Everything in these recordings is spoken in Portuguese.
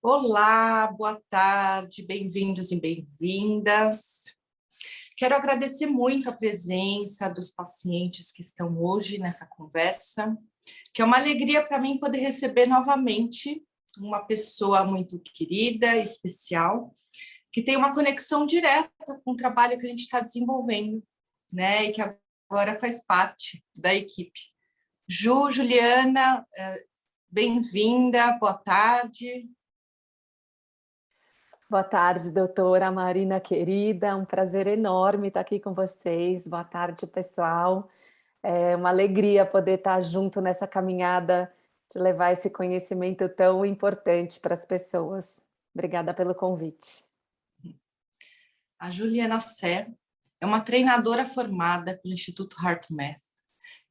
Olá, boa tarde, bem-vindos e bem-vindas. Quero agradecer muito a presença dos pacientes que estão hoje nessa conversa, que é uma alegria para mim poder receber novamente uma pessoa muito querida, especial, que tem uma conexão direta com o trabalho que a gente está desenvolvendo, né? E que agora faz parte da equipe. Juliana, bem-vinda, boa tarde. Boa tarde, doutora Marina querida, um prazer enorme estar aqui com vocês. Boa tarde, pessoal. É uma alegria poder estar junto nessa caminhada de levar esse conhecimento tão importante para as pessoas. Obrigada pelo convite. A Juliana Serra é uma treinadora formada pelo Instituto HeartMath,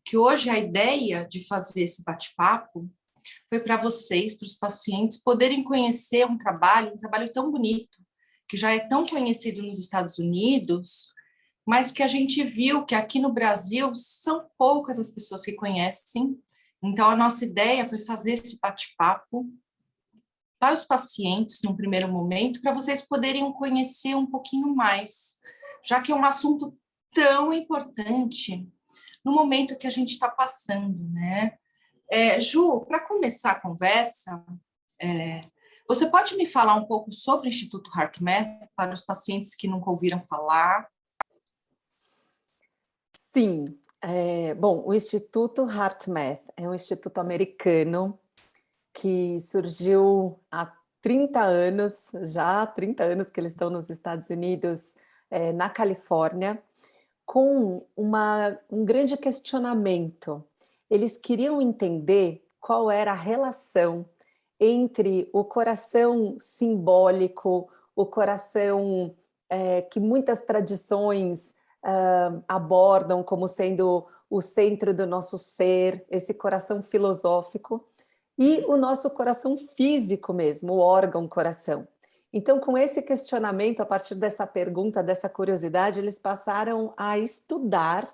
que hoje a ideia de fazer esse bate-papo foi para vocês, para os pacientes, poderem conhecer um trabalho tão bonito, que já é tão conhecido nos Estados Unidos, mas que a gente viu que aqui no Brasil são poucas as pessoas que conhecem. Então, a nossa ideia foi fazer esse bate-papo para os pacientes, num primeiro momento, para vocês poderem conhecer um pouquinho mais, já que é um assunto tão importante no momento que a gente está passando, né? Ju, para começar a conversa, você pode me falar um pouco sobre o Instituto HeartMath para os pacientes que nunca ouviram falar? Sim, bom, o Instituto HeartMath é um instituto americano que surgiu há 30 anos, já há 30 anos que eles estão nos Estados Unidos, na Califórnia, com um grande questionamento. Eles queriam entender qual era a relação entre o coração simbólico, o coração que muitas tradições abordam como sendo o centro do nosso ser, esse coração filosófico, e o nosso coração físico mesmo, o órgão coração. Então, com esse questionamento, a partir dessa pergunta, dessa curiosidade, eles passaram a estudar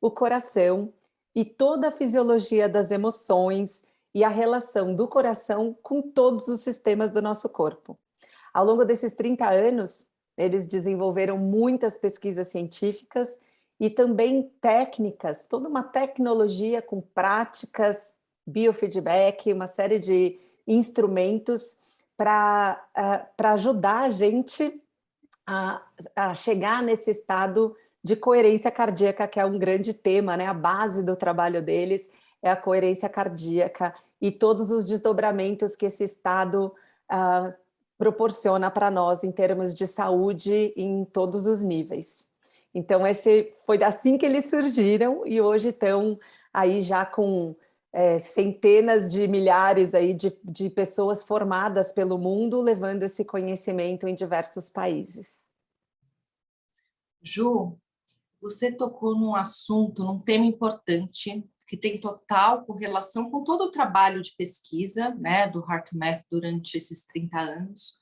o coração e toda a fisiologia das emoções e a relação do coração com todos os sistemas do nosso corpo. Ao longo desses 30 anos, eles desenvolveram muitas pesquisas científicas e também técnicas, toda uma tecnologia com práticas, biofeedback, uma série de instrumentos para ajudar a gente a chegar nesse estado de coerência cardíaca, que é um grande tema, né? A base do trabalho deles é a coerência cardíaca e todos os desdobramentos que esse estado proporciona para nós em termos de saúde em todos os níveis. Então, foi assim que eles surgiram e hoje estão aí já com centenas de milhares aí de pessoas formadas pelo mundo, levando esse conhecimento em diversos países. Ju, você tocou num assunto, num tema importante, que tem total correlação com todo o trabalho de pesquisa, né, do HeartMath durante esses 30 anos,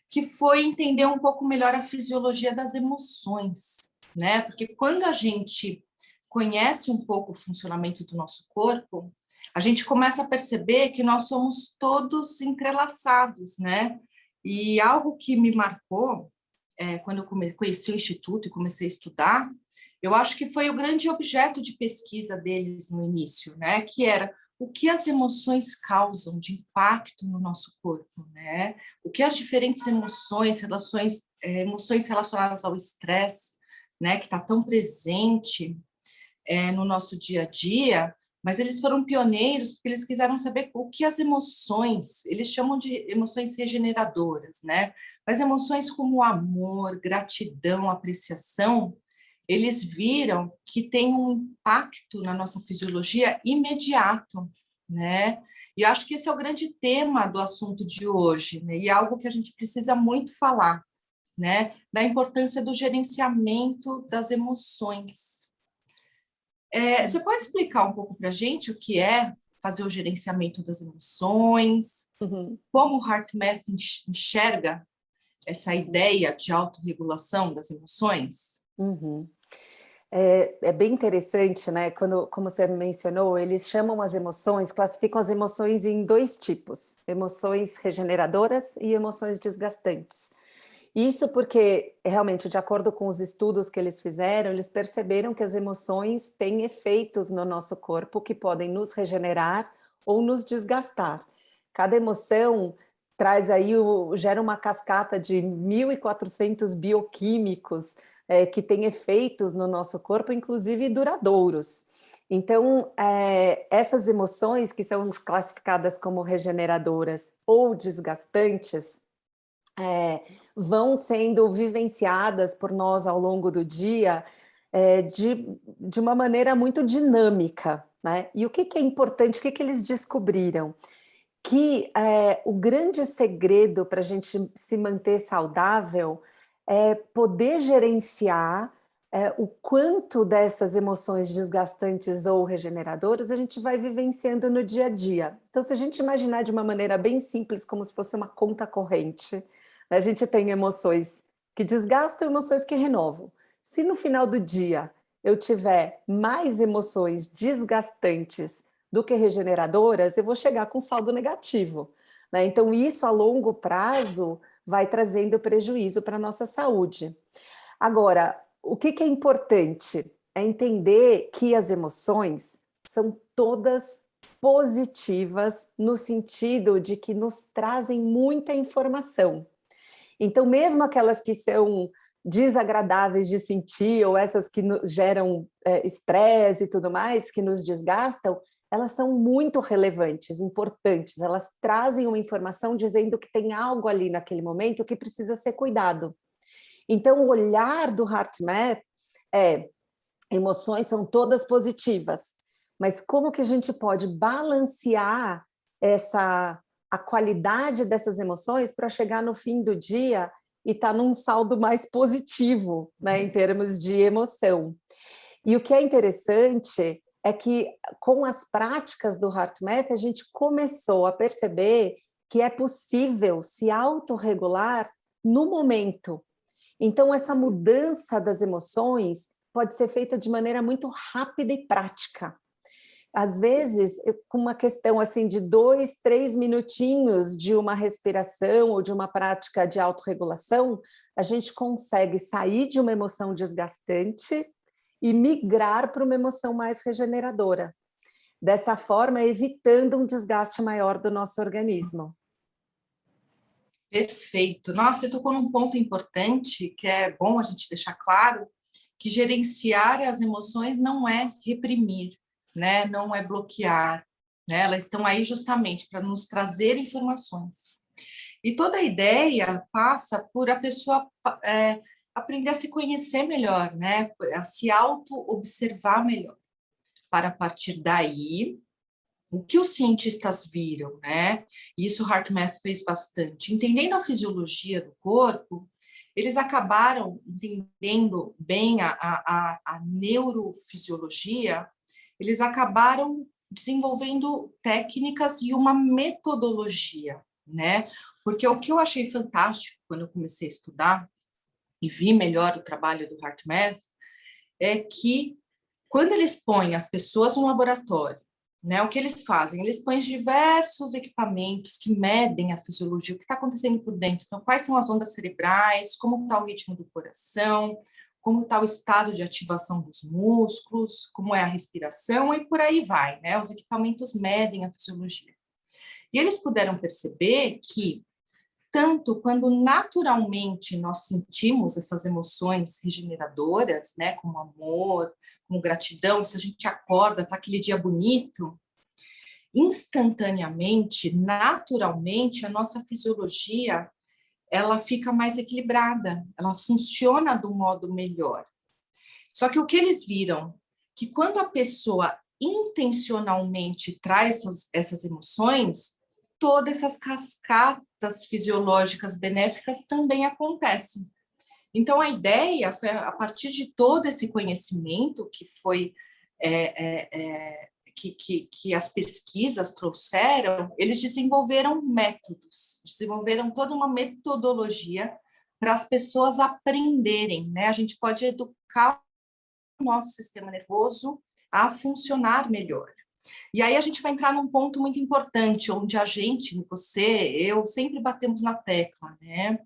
que foi entender um pouco melhor a fisiologia das emoções, né? Porque quando a gente conhece um pouco o funcionamento do nosso corpo, a gente começa a perceber que nós somos todos entrelaçados, né? E algo que me marcou, quando eu conheci o Instituto e comecei a estudar, eu acho que foi o grande objeto de pesquisa deles no início, né? Que era o que as emoções causam de impacto no nosso corpo, né? O que as diferentes emoções, emoções relacionadas ao estresse, né? Que está tão presente no nosso dia a dia, mas eles foram pioneiros porque eles quiseram saber o que as emoções, eles chamam de emoções regeneradoras, né? Mas emoções como amor, gratidão, apreciação, eles viram que tem um impacto na nossa fisiologia imediato, né? E eu acho que esse é o grande tema do assunto de hoje, né? E é algo que a gente precisa muito falar, né? Da importância do gerenciamento das emoções. Você pode explicar um pouco para a gente o que é fazer o gerenciamento das emoções, como o HeartMath enxerga essa ideia de autorregulação das emoções? Uhum. É bem interessante, né? Como você mencionou, eles chamam as emoções, classificam as emoções em dois tipos: emoções regeneradoras e emoções desgastantes. Isso porque, realmente, de acordo com os estudos que eles fizeram, eles perceberam que as emoções têm efeitos no nosso corpo que podem nos regenerar ou nos desgastar. Cada emoção traz aí, gera uma cascata de 1.400 bioquímicos que tem efeitos no nosso corpo, inclusive duradouros. Então, essas emoções que são classificadas como regeneradoras ou desgastantes, vão sendo vivenciadas por nós ao longo do dia de uma maneira muito dinâmica, né? E o que é importante, o que eles descobriram? Que o grande segredo para a gente se manter saudável é poder gerenciar o quanto dessas emoções desgastantes ou regeneradoras a gente vai vivenciando no dia a dia. Então, se a gente imaginar de uma maneira bem simples, como se fosse uma conta corrente, né, a gente tem emoções que desgastam e emoções que renovam. Se no final do dia eu tiver mais emoções desgastantes do que regeneradoras, eu vou chegar com saldo negativo, né? Então, isso a longo prazo vai trazendo prejuízo para a nossa saúde. Agora, o que é importante? É entender que as emoções são todas positivas no sentido de que nos trazem muita informação. Então, mesmo aquelas que são desagradáveis de sentir, ou essas que geram estresse e tudo mais, que nos desgastam, elas são muito relevantes, importantes, elas trazem uma informação dizendo que tem algo ali naquele momento que precisa ser cuidado. Então, o olhar do HeartMath é: emoções são todas positivas, mas como que a gente pode balancear a qualidade dessas emoções para chegar no fim do dia e estar num saldo mais positivo, né, em termos de emoção. E o que é interessante é que, com as práticas do HeartMath, a gente começou a perceber que é possível se autorregular no momento. Então, essa mudança das emoções pode ser feita de maneira muito rápida e prática. Às vezes, com uma questão assim de 2, 3 minutinhos de uma respiração ou de uma prática de autorregulação, a gente consegue sair de uma emoção desgastante e migrar para uma emoção mais regeneradora. Dessa forma, evitando um desgaste maior do nosso organismo. Perfeito. Nossa, você tocou num ponto importante que é bom a gente deixar claro, que gerenciar as emoções não é reprimir, né? Não é bloquear, né? Elas estão aí justamente para nos trazer informações. E toda a ideia passa por a pessoa aprender a se conhecer melhor, né? A se auto-observar melhor. Para a partir daí, o que os cientistas viram, né? E isso o HeartMath fez bastante. Entendendo a fisiologia do corpo, eles acabaram entendendo bem a neurofisiologia, eles acabaram desenvolvendo técnicas e uma metodologia, né? Porque o que eu achei fantástico quando eu comecei a estudar e vi melhor o trabalho do HeartMath é que quando eles põem as pessoas no laboratório, né, o que eles fazem? Eles põem diversos equipamentos que medem a fisiologia, o que está acontecendo por dentro. Então, quais são as ondas cerebrais, como está o ritmo do coração, como está o estado de ativação dos músculos, como é a respiração e por aí vai, né? Os equipamentos medem a fisiologia. E eles puderam perceber que tanto quando naturalmente nós sentimos essas emoções regeneradoras, né, como amor, como gratidão, se a gente acorda, tá aquele dia bonito, instantaneamente, naturalmente, a nossa fisiologia, ela fica mais equilibrada, ela funciona do modo melhor. Só que o que eles viram, que quando a pessoa intencionalmente traz essas emoções, todas essas cascatas fisiológicas benéficas também acontecem. Então, a ideia foi, a partir de todo esse conhecimento que foi que as pesquisas trouxeram, eles desenvolveram métodos, desenvolveram toda uma metodologia para as pessoas aprenderem, né? A gente pode educar o nosso sistema nervoso a funcionar melhor. E aí a gente vai entrar num ponto muito importante, onde a gente, você, eu, sempre batemos na tecla, né?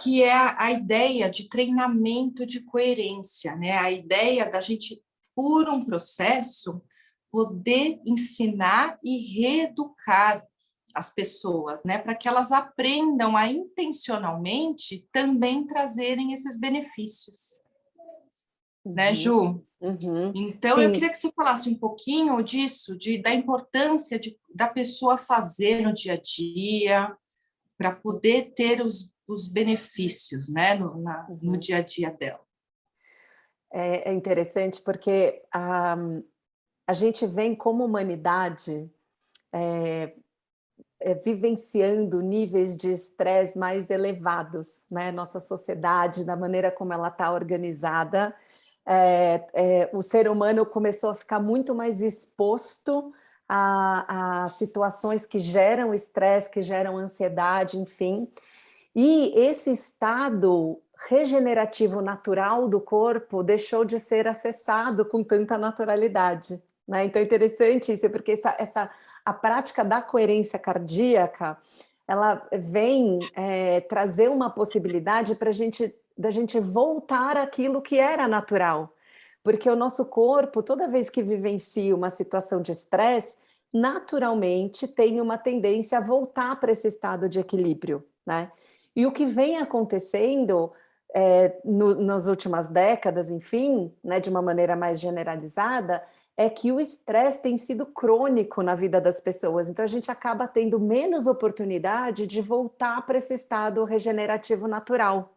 Que é a ideia de treinamento de coerência, né? A ideia da gente, por um processo, poder ensinar e reeducar as pessoas, né? Para que elas aprendam a intencionalmente também trazerem esses benefícios. Né, Ju? Então, eu Sim. queria que você falasse um pouquinho disso, da importância da pessoa fazer no dia a dia, para poder ter os benefícios, né, no dia a dia dela. É interessante porque a gente vem como humanidade vivenciando níveis de estresse mais elevados, né? Nossa sociedade, da maneira como ela está organizada, o ser humano começou a ficar muito mais exposto a situações que geram estresse, que geram ansiedade, enfim. E esse estado regenerativo natural do corpo deixou de ser acessado com tanta naturalidade, né? Então é interessante isso, porque a prática da coerência cardíaca, ela vem trazer uma possibilidade para da gente voltar àquilo que era natural, porque o nosso corpo, toda vez que vivencia uma situação de estresse, naturalmente tem uma tendência a voltar para esse estado de equilíbrio, né? E o que vem acontecendo nas últimas décadas, enfim, né, de uma maneira mais generalizada, é que o estresse tem sido crônico na vida das pessoas. Então, a gente acaba tendo menos oportunidade de voltar para esse estado regenerativo natural.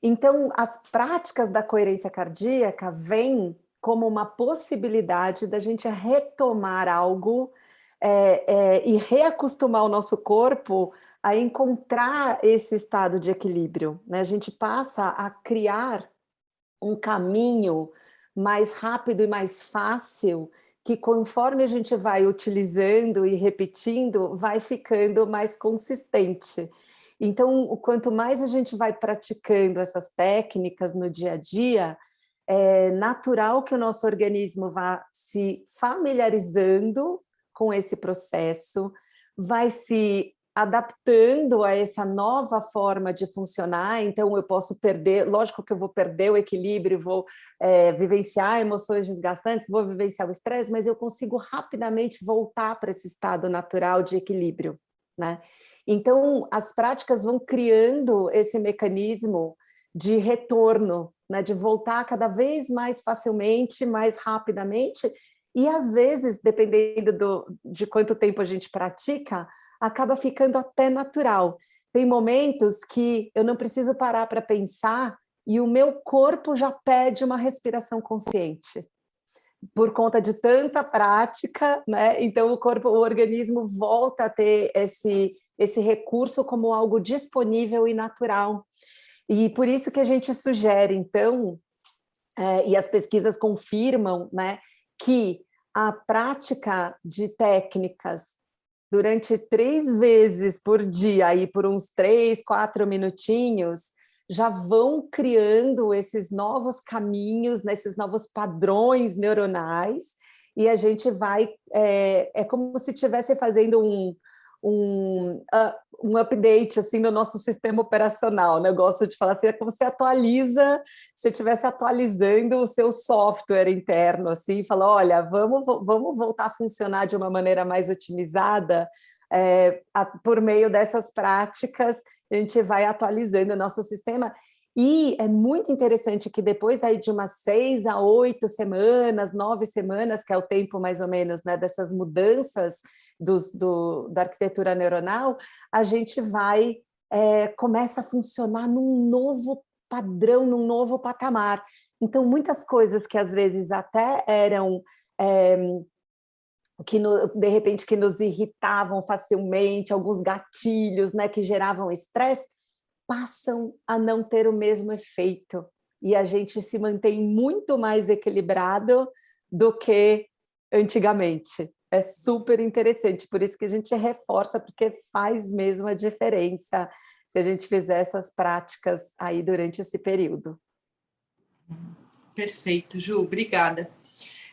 Então, as práticas da coerência cardíaca vêm como uma possibilidade da gente retomar algo e reacostumar o nosso corpo a encontrar esse estado de equilíbrio, né? A gente passa a criar um caminho mais rápido e mais fácil, que conforme a gente vai utilizando e repetindo, vai ficando mais consistente. Então, quanto mais a gente vai praticando essas técnicas no dia a dia, é natural que o nosso organismo vá se familiarizando com esse processo, vai se adaptando a essa nova forma de funcionar. Então eu posso perder, lógico que eu vou perder o equilíbrio, vou vivenciar emoções desgastantes, vou vivenciar o estresse, mas eu consigo rapidamente voltar para esse estado natural de equilíbrio, né? Então as práticas vão criando esse mecanismo de retorno, né, de voltar cada vez mais facilmente, mais rapidamente, e às vezes, dependendo de quanto tempo a gente pratica, acaba ficando até natural. Tem momentos que eu não preciso parar para pensar e o meu corpo já pede uma respiração consciente, por conta de tanta prática, né? Então o organismo volta a ter esse recurso como algo disponível e natural. E por isso que a gente sugere, então, e as pesquisas confirmam, né, que a prática de técnicas durante 3 vezes por dia, aí por uns 3, 4 minutinhos, já vão criando esses novos caminhos, né, esses novos padrões neuronais, e a gente vai, é como se estivesse fazendo um update assim no nosso sistema operacional, né? Eu gosto de falar assim, é como se atualiza, se estivesse atualizando o seu software interno, assim, fala, olha, vamos voltar a funcionar de uma maneira mais otimizada, por meio dessas práticas, a gente vai atualizando o nosso sistema. E é muito interessante que depois aí de umas 6 a 8 semanas, 9 semanas, que é o tempo mais ou menos, né, dessas mudanças da arquitetura neuronal, a gente começa a funcionar num novo padrão, num novo patamar. Então, muitas coisas que às vezes até eram de repente que nos irritavam facilmente, alguns gatilhos, né, que geravam estresse, passam a não ter o mesmo efeito. E a gente se mantém muito mais equilibrado do que antigamente. É super interessante, por isso que a gente reforça, porque faz mesmo a diferença se a gente fizer essas práticas aí durante esse período. Perfeito, Ju, obrigada.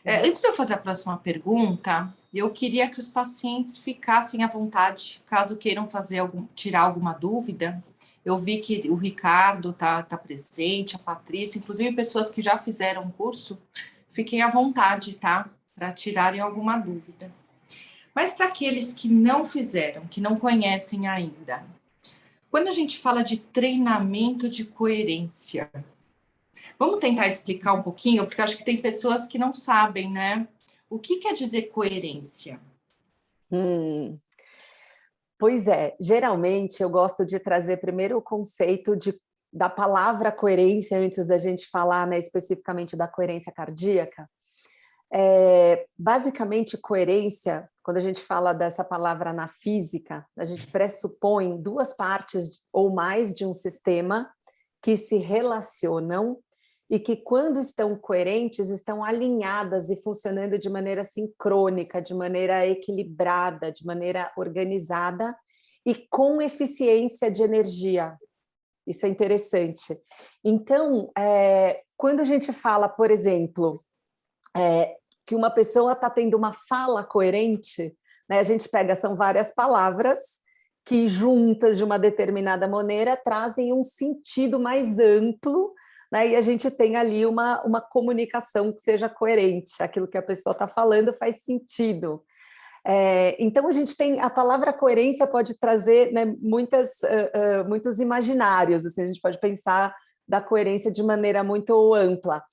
Antes de eu fazer a próxima pergunta, eu queria que os pacientes ficassem à vontade, caso queiram tirar alguma dúvida. Eu vi que o Ricardo tá presente, a Patrícia, inclusive pessoas que já fizeram o curso, fiquem à vontade, tá? Para tirarem alguma dúvida. Mas para aqueles que não fizeram, que não conhecem ainda, quando a gente fala de treinamento de coerência, vamos tentar explicar um pouquinho, porque eu acho que tem pessoas que não sabem, né? O que quer dizer coerência? Pois é, geralmente eu gosto de trazer primeiro o conceito da palavra coerência, antes da gente falar, né, especificamente da coerência cardíaca. Basicamente, coerência, quando a gente fala dessa palavra na física, a gente pressupõe duas partes ou mais de um sistema que se relacionam e que, quando estão coerentes, estão alinhadas e funcionando de maneira sincrônica, de maneira equilibrada, de maneira organizada e com eficiência de energia. Isso é interessante. Então, quando a gente fala, por exemplo, que uma pessoa está tendo uma fala coerente, né, a gente pega, são várias palavras que, juntas de uma determinada maneira, trazem um sentido mais amplo, né, e a gente tem ali uma comunicação que seja coerente, aquilo que a pessoa está falando faz sentido. Então, a gente tem, a palavra coerência pode trazer, né, muitos imaginários, assim, a gente pode pensar da coerência de maneira muito ampla.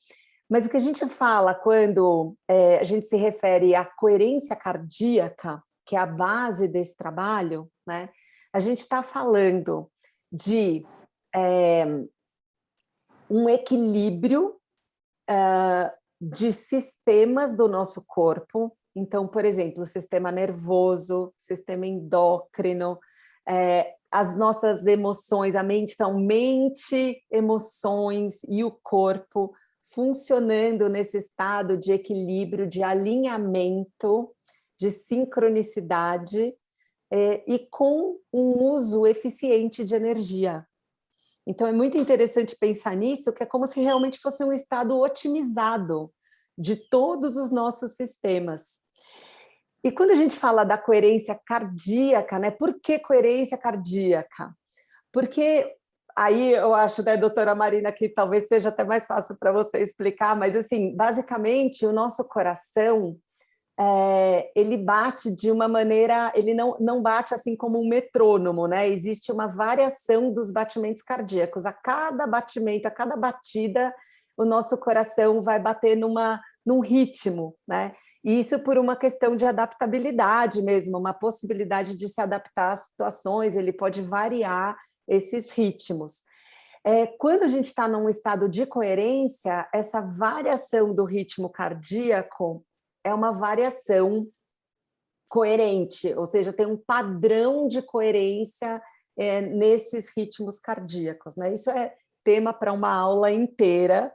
Mas o que a gente fala quando a gente se refere à coerência cardíaca, que é a base desse trabalho, né, a gente está falando de um equilíbrio de sistemas do nosso corpo. Então, por exemplo, o sistema nervoso, sistema endócrino, as nossas emoções, a mente, então, mente, emoções e o corpo funcionando nesse estado de equilíbrio, de alinhamento, de sincronicidade, e com um uso eficiente de energia. Então, é muito interessante pensar nisso, que é como se realmente fosse um estado otimizado de todos os nossos sistemas. E quando a gente fala da coerência cardíaca, né? Por que coerência cardíaca? Porque aí eu acho, né, doutora Marina, que talvez seja até mais fácil para você explicar, mas assim, basicamente o nosso coração, ele bate de uma maneira, ele não bate assim como um metrônomo, né? Existe uma variação dos batimentos cardíacos. A cada batimento, a cada batida, o nosso coração vai bater num ritmo, né? E isso por uma questão de adaptabilidade mesmo, uma possibilidade de se adaptar às situações, ele pode variar esses ritmos. Quando a gente está num estado de coerência, essa variação do ritmo cardíaco é uma variação coerente, ou seja, tem um padrão de coerência nesses ritmos cardíacos, né? Isso é tema para uma aula inteira,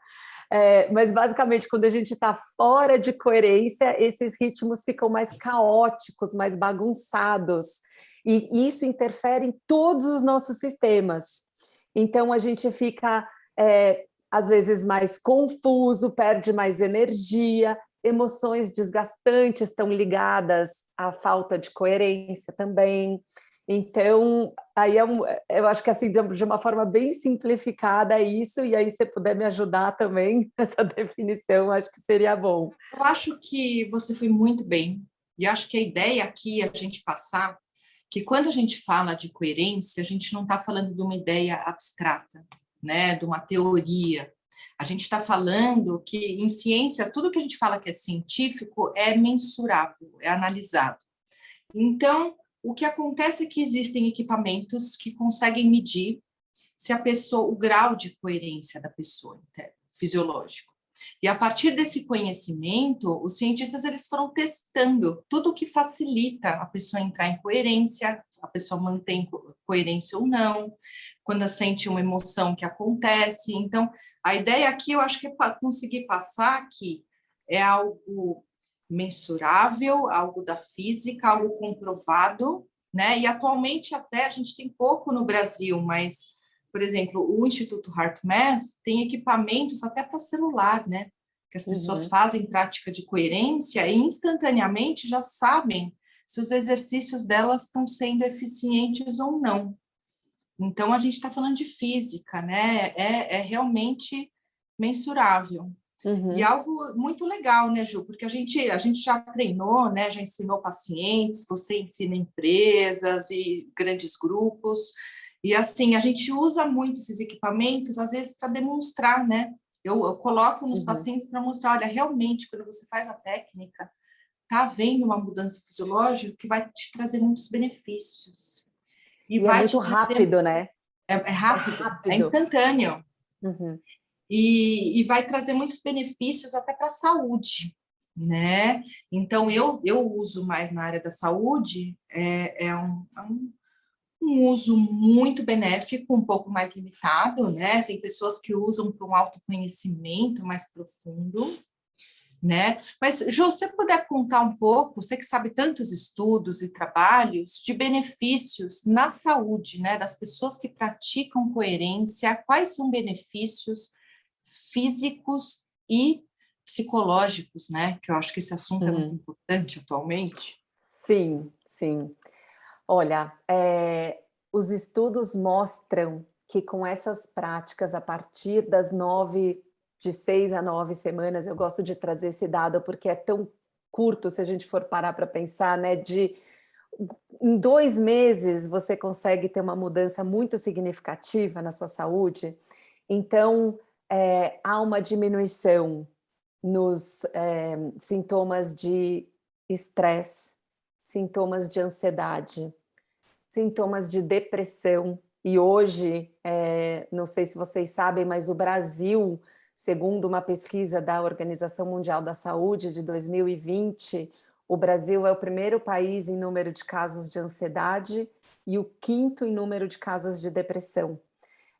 mas basicamente quando a gente está fora de coerência, esses ritmos ficam mais caóticos, mais bagunçados, e isso interfere em todos os nossos sistemas. Então a gente fica às vezes mais confuso, perde mais energia, emoções desgastantes estão ligadas à falta de coerência também. Então, aí eu acho que assim, de uma forma bem simplificada é isso, e aí se puder me ajudar também nessa definição, acho que seria bom. Eu acho que você foi muito bem, e acho que a ideia aqui é a gente passar que quando a gente fala de coerência, a gente não está falando de uma ideia abstrata, né, de uma teoria. A gente está falando que, em ciência, tudo que a gente fala que é científico é mensurável, é analisado. Então, o que acontece é que existem equipamentos que conseguem medir se a pessoa, o grau de coerência da pessoa, fisiológico. E a partir desse conhecimento, os cientistas eles foram testando tudo o que facilita a pessoa entrar em coerência, a pessoa mantém coerência ou não, quando sente uma emoção que acontece. Então, a ideia aqui eu acho que é conseguir passar que é algo mensurável, algo da física, algo comprovado, né? E atualmente até a gente tem pouco no Brasil, mas por exemplo, o Instituto HeartMath tem equipamentos até para celular, né? Que as pessoas fazem prática de coerência e instantaneamente já sabem se os exercícios delas estão sendo eficientes ou não. Então, a gente está falando de física, né? É realmente mensurável. E algo muito legal, né, Ju? Porque a gente já treinou, né? Já ensinou pacientes, você ensina empresas e grandes grupos. E assim, a gente usa muito esses equipamentos, às vezes, para demonstrar, né? Eu coloco nos pacientes para mostrar, olha, realmente, quando você faz a técnica, está havendo uma mudança fisiológica que vai te trazer muitos benefícios. E E é vai muito te trazer... rápido, né? É É rápido, é rápido. instantâneo. E vai trazer muitos benefícios até para a saúde, né? Então, eu uso mais na área da saúde, é um uso muito benéfico, um pouco mais limitado, né? Tem pessoas que usam para um autoconhecimento mais profundo, né? Mas, Jô, se você puder contar um pouco, você que sabe tantos estudos e trabalhos de benefícios na saúde, né? Das pessoas que praticam coerência, quais são benefícios físicos e psicológicos, né? Que eu acho que esse assunto é muito importante atualmente. Sim, sim. Olha, os estudos mostram que com essas práticas, a partir de 6 a 9 semanas, eu gosto de trazer esse dado porque é tão curto, se a gente for parar para pensar, né? Em 2 meses você consegue ter uma mudança muito significativa na sua saúde. Então, há uma diminuição nos sintomas de estresse, sintomas de ansiedade, sintomas de depressão. E hoje, não sei se vocês sabem, mas o Brasil, segundo uma pesquisa da Organização Mundial da Saúde de 2020, o Brasil é o primeiro país em número de casos de ansiedade e o quinto em número de casos de depressão.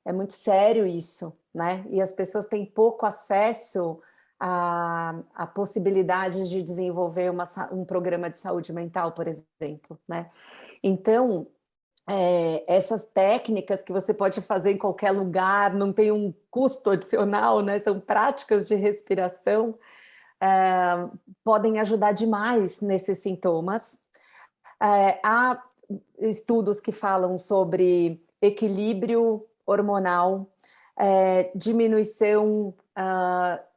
É muito sério isso, né? E as pessoas têm pouco acesso à possibilidade de desenvolver um programa de saúde mental, por exemplo, né? Então, essas técnicas que você pode fazer em qualquer lugar, não tem um custo adicional, né? São práticas de respiração, podem ajudar demais nesses sintomas. Há estudos que falam sobre equilíbrio hormonal, diminuição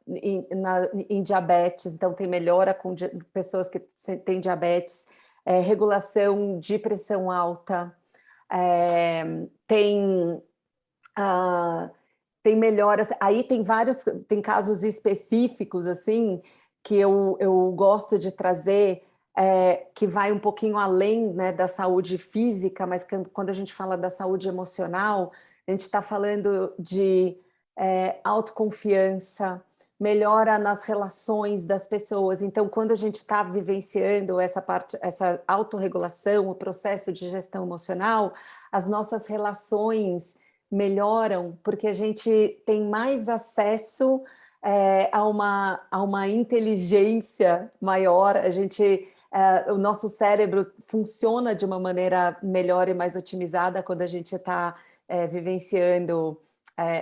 em diabetes, então tem melhora com pessoas que têm diabetes, regulação de pressão alta, tem melhoras, aí tem casos específicos, assim, que eu gosto de trazer, que vai um pouquinho além, né, da saúde física, mas quando a gente fala da saúde emocional, a gente está falando de autoconfiança, melhora nas relações das pessoas. Então, quando a gente está vivenciando essa autorregulação, o processo de gestão emocional, as nossas relações melhoram porque a gente tem mais acesso a uma inteligência maior, o nosso cérebro funciona de uma maneira melhor e mais otimizada quando a gente está vivenciando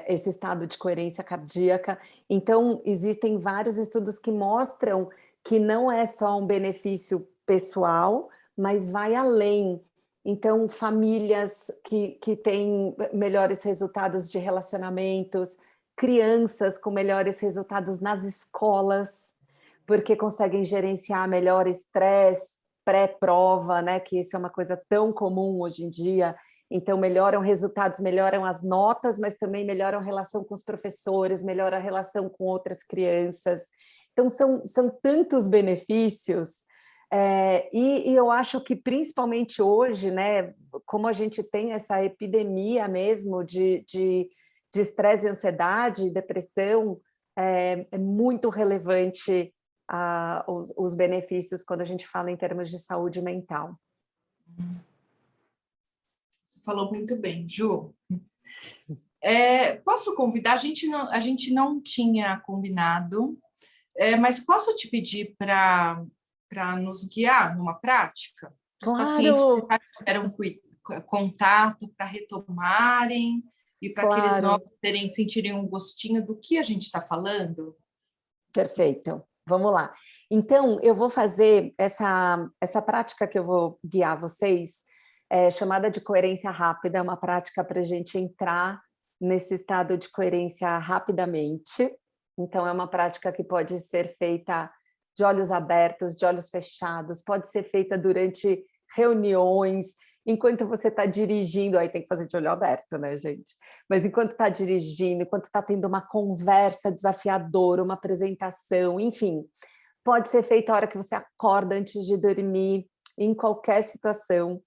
esse estado de coerência cardíaca. Então, existem vários estudos que mostram que não é só um benefício pessoal, mas vai além. Então, famílias que têm melhores resultados de relacionamentos, crianças com melhores resultados nas escolas, porque conseguem gerenciar melhor estresse pré-prova, né? Que isso é uma coisa tão comum hoje em dia. Então, melhoram resultados, melhoram as notas, mas também melhoram a relação com os professores, melhora a relação com outras crianças. Então, são tantos benefícios. E eu acho que, principalmente hoje, né, como a gente tem essa epidemia mesmo de estresse, ansiedade, depressão, é muito relevante os benefícios quando a gente fala em termos de saúde mental. Você falou muito bem, Ju. Posso convidar? A gente não tinha combinado, mas posso te pedir para nos guiar numa prática? Os pacientes Claro! já tiveram contato para retomarem e para aqueles Claro. novos sentirem um gostinho do que a gente está falando? Perfeito. Vamos lá. Então, eu vou fazer essa prática que eu vou guiar vocês, chamada de coerência rápida, é uma prática para a gente entrar nesse estado de coerência rapidamente. Então, é uma prática que pode ser feita de olhos abertos, de olhos fechados, pode ser feita durante reuniões, enquanto você está dirigindo, aí tem que fazer de olho aberto, né, gente? Mas enquanto está dirigindo, enquanto está tendo uma conversa desafiadora, uma apresentação, enfim, pode ser feita a hora que você acorda antes de dormir, em qualquer situação.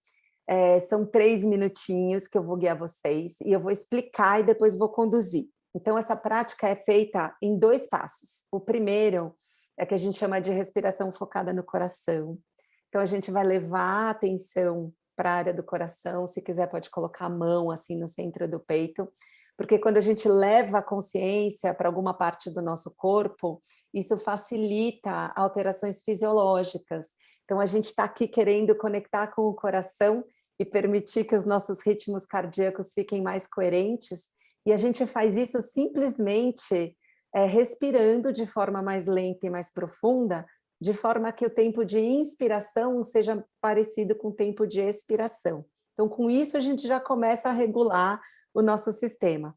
São 3 minutinhos que eu vou guiar vocês e eu vou explicar e depois vou conduzir. Então, essa prática é feita em 2 passos. O primeiro é que a gente chama de respiração focada no coração. Então, a gente vai levar a atenção para a área do coração, se quiser pode colocar a mão assim no centro do peito, porque quando a gente leva a consciência para alguma parte do nosso corpo, isso facilita alterações fisiológicas. Então, a gente está aqui querendo conectar com o coração e permitir que os nossos ritmos cardíacos fiquem mais coerentes, e a gente faz isso simplesmente respirando de forma mais lenta e mais profunda, de forma que o tempo de inspiração seja parecido com o tempo de expiração. Então, com isso, a gente já começa a regular o nosso sistema.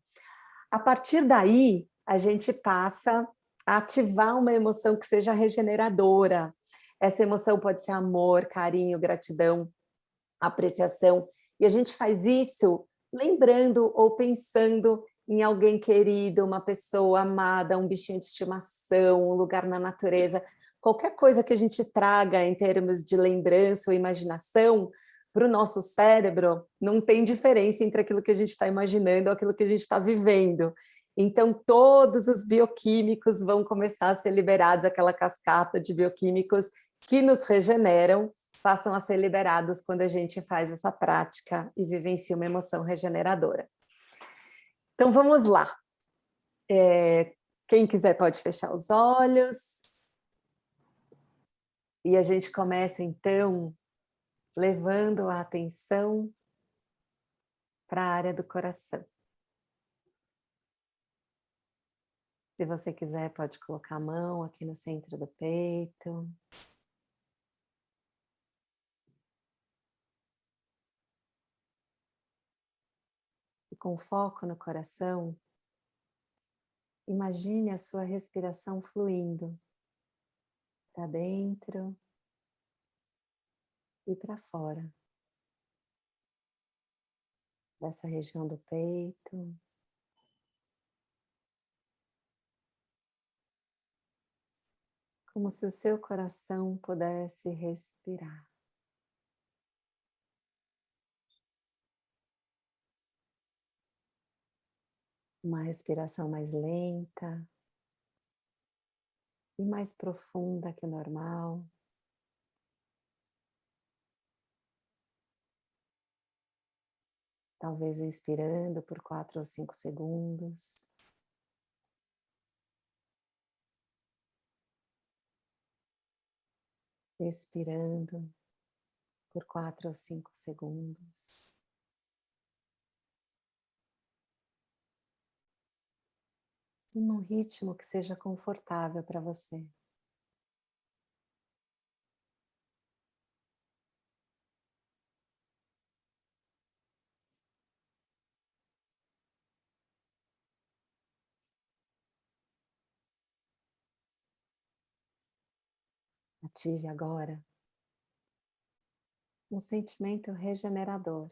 A partir daí, a gente passa a ativar uma emoção que seja regeneradora. Essa emoção pode ser amor, carinho, gratidão, apreciação. E a gente faz isso lembrando ou pensando em alguém querido, uma pessoa amada, um bichinho de estimação, um lugar na natureza. Qualquer coisa que a gente traga em termos de lembrança ou imaginação, para o nosso cérebro, não tem diferença entre aquilo que a gente está imaginando ou aquilo que a gente está vivendo. Então, todos os bioquímicos vão começar a ser liberados, aquela cascata de bioquímicos que nos regeneram, passam a ser liberados quando a gente faz essa prática e vivencia uma emoção regeneradora. Então, vamos lá. Quem quiser pode fechar os olhos. E a gente começa, então, levando a atenção para a área do coração. Se você quiser, pode colocar a mão aqui no centro do peito. E com foco no coração, imagine a sua respiração fluindo para dentro e para fora dessa região do peito. Como se o seu coração pudesse respirar. Uma respiração mais lenta e mais profunda que o normal. Talvez inspirando por 4 ou 5 segundos. Expirando por 4 ou 5 segundos. E num ritmo que seja confortável para você. Ative agora um sentimento regenerador,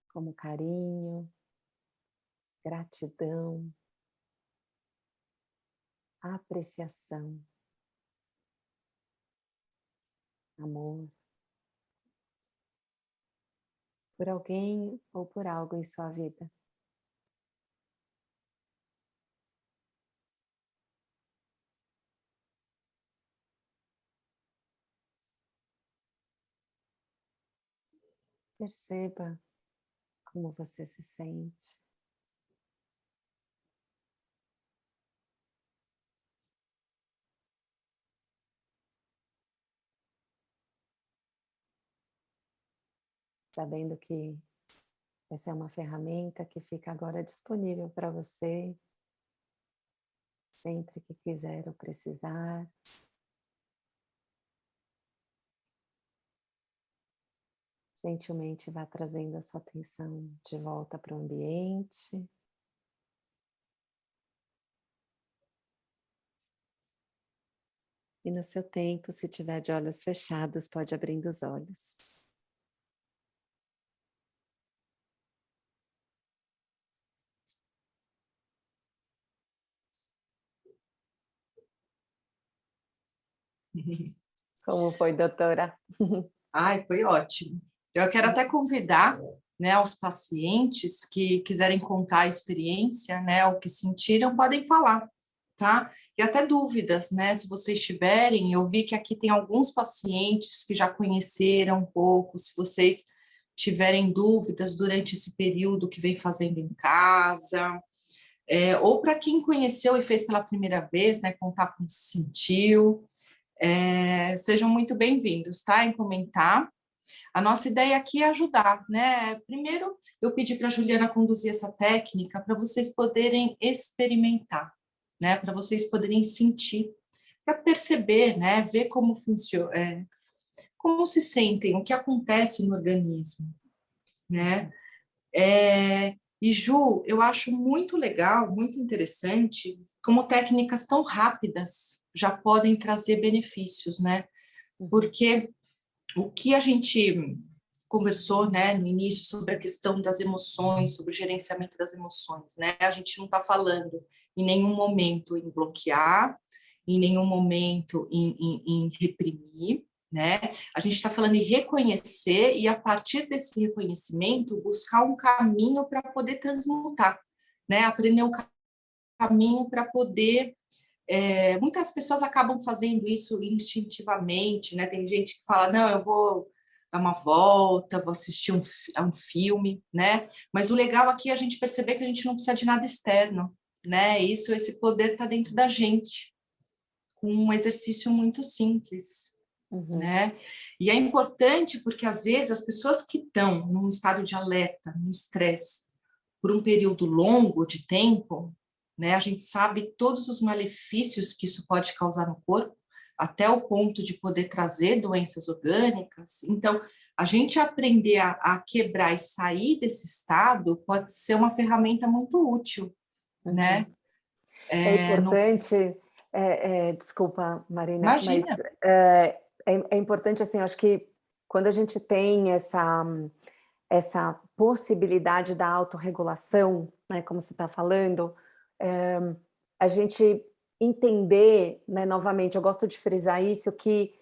como carinho, gratidão, apreciação, amor, por alguém ou por algo em sua vida. Perceba como você se sente. Sabendo que Essa é uma ferramenta que fica agora disponível para você, sempre que quiser ou precisar. Gentilmente vá trazendo a sua atenção de volta para o ambiente. E no seu tempo, se tiver de olhos fechados, pode abrindo os olhos. Como foi, doutora? Ai, foi ótimo. Eu quero até convidar, né, os pacientes que quiserem contar a experiência, né, o que sentiram, podem falar, tá? E até dúvidas, né, se vocês tiverem, eu vi que aqui tem alguns pacientes que já conheceram um pouco, se vocês tiverem dúvidas durante esse período que vem fazendo em casa, ou para quem conheceu e fez pela primeira vez, né, contar como se sentiu, sejam muito bem-vindos, tá? Em comentar. A nossa ideia aqui é ajudar, né? Primeiro, eu pedi para a Juliana conduzir essa técnica para vocês poderem experimentar, né? Para vocês poderem sentir, para perceber, né? Ver como funciona, como se sentem, o que acontece no organismo, né? E Ju, eu acho muito legal, muito interessante, como técnicas tão rápidas já podem trazer benefícios, né? Porque o que a gente conversou, né, no início sobre a questão das emoções, sobre o gerenciamento das emoções, né? A gente não está falando em nenhum momento em bloquear, em nenhum momento em reprimir, né? A gente está falando em reconhecer e, a partir desse reconhecimento, buscar um caminho para poder transmutar, né? Aprender um caminho para poder. Muitas pessoas acabam fazendo isso instintivamente, né? Tem gente que fala, não, eu vou dar uma volta, vou assistir a um filme, né? Mas o legal aqui é a gente perceber que a gente não precisa de nada externo, né? Esse poder está dentro da gente, com um exercício muito simples, né? E é importante porque, às vezes, as pessoas que estão num estado de alerta, num estresse, por um período longo de tempo, né, a gente sabe todos os malefícios que isso pode causar no corpo, até o ponto de poder trazer doenças orgânicas. Então, a gente aprender a quebrar e sair desse estado pode ser uma ferramenta muito útil, né? É No... importante, desculpa, Marina, mas Imagina. é importante, assim, eu acho que quando a gente tem essa possibilidade da autorregulação, né, como você está falando, a gente entender, né, novamente, eu gosto de frisar isso, que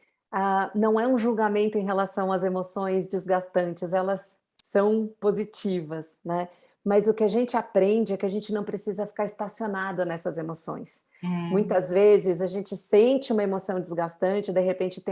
não é um julgamento em relação às emoções desgastantes, elas são positivas, né? Mas o que a gente aprende é que a gente não precisa ficar estacionado nessas emoções. Muitas vezes a gente sente uma emoção desgastante, de repente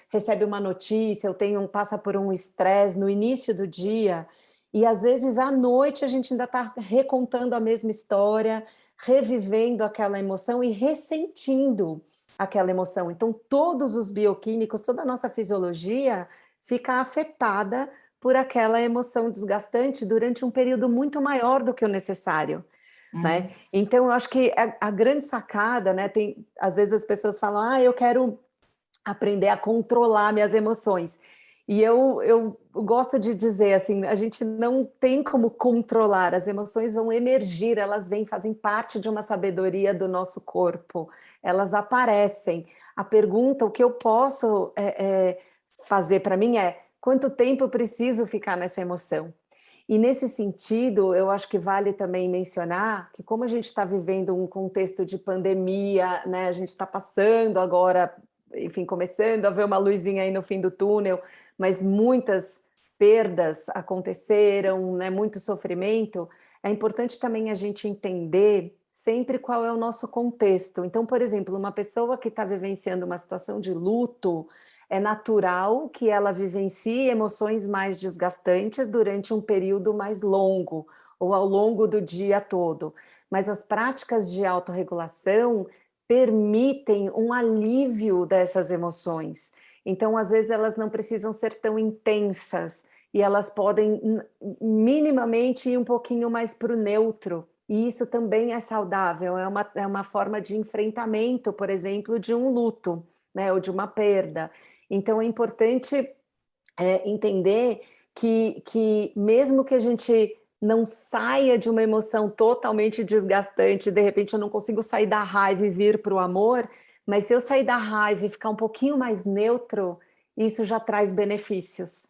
recebe uma notícia, passa por um estresse no início do dia, e às vezes à noite a gente ainda está recontando a mesma história, revivendo aquela emoção e ressentindo aquela emoção. Então, todos os bioquímicos, toda a nossa fisiologia fica afetada por aquela emoção desgastante durante um período muito maior do que o necessário. Né? Então, eu acho que a grande sacada, né? Às vezes as pessoas falam, eu quero aprender a controlar minhas emoções. E eu gosto de dizer assim, a gente não tem como controlar, as emoções vão emergir, elas fazem parte de uma sabedoria do nosso corpo, elas aparecem. A pergunta, o que eu posso fazer para mim é, quanto tempo eu preciso ficar nessa emoção? E nesse sentido, eu acho que vale também mencionar que, como a gente está vivendo um contexto de pandemia, né, a gente está passando agora, enfim, começando a ver uma luzinha aí no fim do túnel, mas muitas perdas aconteceram, né, muito sofrimento, é importante também a gente entender sempre qual é o nosso contexto. Então, por exemplo, uma pessoa que está vivenciando uma situação de luto, é natural que ela vivencie emoções mais desgastantes durante um período mais longo, ou ao longo do dia todo. Mas as práticas de autorregulação permitem um alívio dessas emoções. Então, às vezes, elas não precisam ser tão intensas. e elas podem minimamente ir um pouquinho mais para o neutro, e isso também é saudável, é uma forma de enfrentamento, por exemplo, de um luto, né, ou de uma perda. Então é importante entender que mesmo que a gente não saia de uma emoção totalmente desgastante, de repente eu não consigo sair da raiva e vir para o amor, mas se eu sair da raiva e ficar um pouquinho mais neutro, isso já traz benefícios.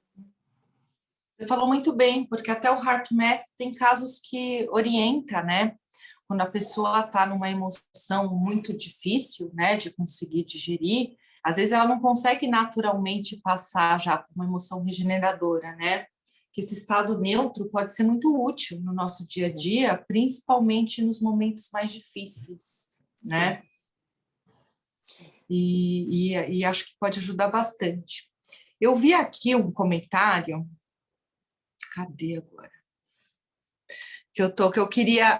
Você falou muito bem, porque até o HeartMath tem casos que orienta, né? Quando a pessoa está numa emoção muito difícil, né, de conseguir digerir, às vezes ela não consegue naturalmente passar já por uma emoção regeneradora, né? Que esse estado neutro pode ser muito útil no nosso dia a dia, principalmente nos momentos mais difíceis, né? E acho que pode ajudar bastante. Eu vi aqui um comentário, cadê agora? Que eu queria